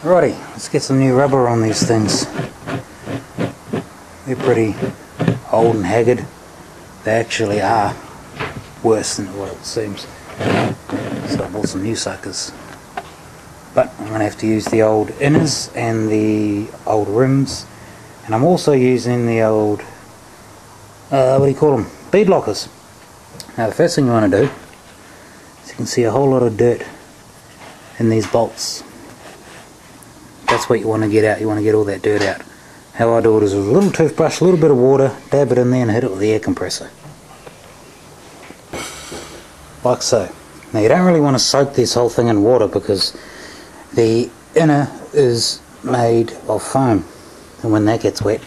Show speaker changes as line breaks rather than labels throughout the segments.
Alrighty, let's get some new rubber on these things. They're pretty old and haggard. They actually are worse than what it seems. So I bought some new suckers. But I'm going to have to use the old inners and the old rims. And I'm also using the old, what do you call them? Bead lockers. Now the first thing you want to do is you can see a whole lot of dirt in these bolts. That's what you want to get out. You want to get all that dirt out. How I do it is with a little toothbrush, a little bit of water, dab it in there and hit it with the air compressor. Like so. Now you don't really want to soak this whole thing in water because the inner is made of foam. And when that gets wet,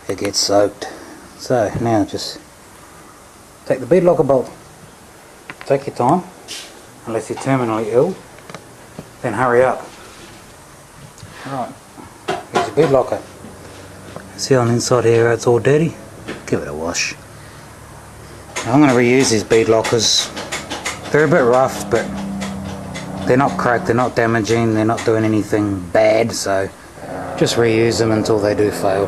it gets soaked. So now just take the bead locker bolt. Take your time, unless you're terminally ill. Then hurry up. Alright, here's your bead locker. See on the inside here it's all dirty? Give it a wash. Now I'm going to reuse these bead lockers. They're a bit rough, but they're not cracked, they're not damaging, they're not doing anything bad, so just reuse them until they do fail.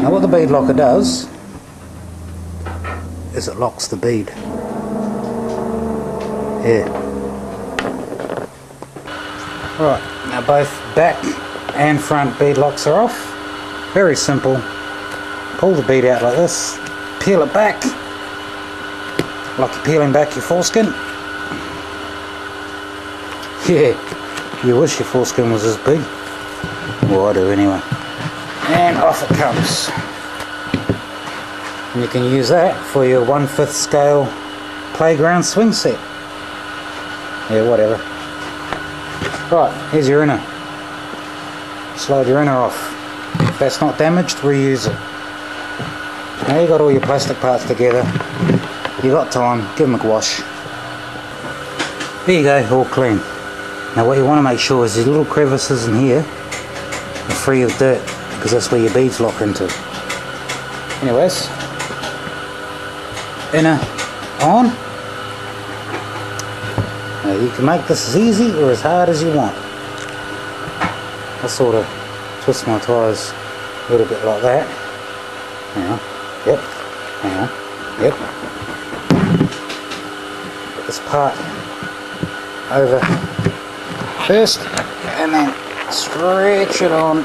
Now what the bead locker does is it locks the bead. Here. Right, now both back and front bead locks are off. Very simple. Pull the bead out like this, peel it back like you're peeling back your foreskin. Yeah, you wish your foreskin was this big. Well, I do anyway. And off it comes. And you can use that for your 1/5 scale playground swing set. Yeah, whatever. Right, here's your inner. Slide your inner off. If that's not damaged, reuse it. Now you got all your plastic parts together. You got time, give them a wash. There you go, all clean. Now what you want to make sure is these little crevices in here are free of dirt, because that's where your beads lock into. Anyways, inner on. Now you can make this as easy or as hard as you want. I sort of twist my tyres a little bit like that. Now, yep, now, yep. Get this part over first and then stretch it on.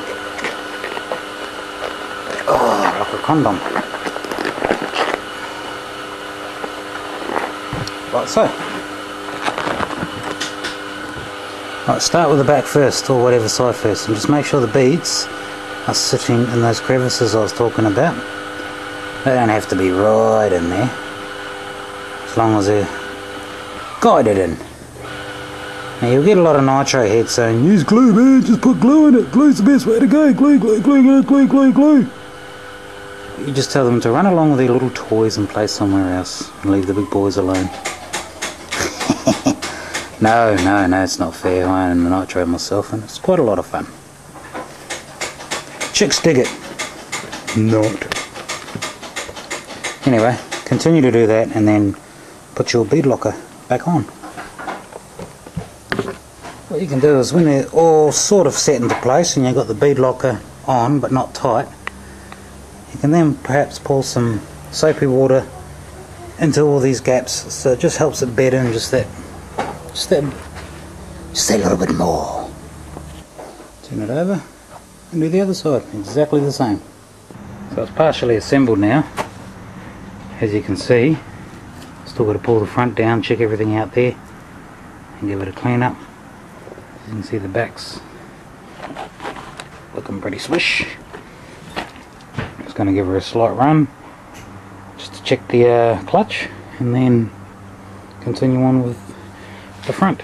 Oh, like a condom. Like so. Right, start with the back first, or whatever side first, and just make sure the beads are sitting in those crevices I was talking about. They don't have to be right in there, as long as they're guided in. Now you'll get a lot of nitro heads saying, use glue man, just put glue in it, glue's the best way to go, glue, glue, glue, glue, glue, glue, glue. You just tell them to run along with their little toys and play somewhere else, and leave the big boys alone. No, it's not fair. I own the nitro myself and it's quite a lot of fun. Chicks dig it. Not. Anyway, continue to do that and then put your bead locker back on. What you can do is when they're all sort of set into place and you've got the bead locker on but not tight, you can then perhaps pour some soapy water into all these gaps, so it just helps it bed in just that little bit more. Turn it over and do the other side, exactly the same. So it's partially assembled now. As you can see, still got to pull the front down, check everything out there and give it a clean up. You can see the backs looking pretty swish. Just going to give her a slight run just to check the clutch and then continue on with the front.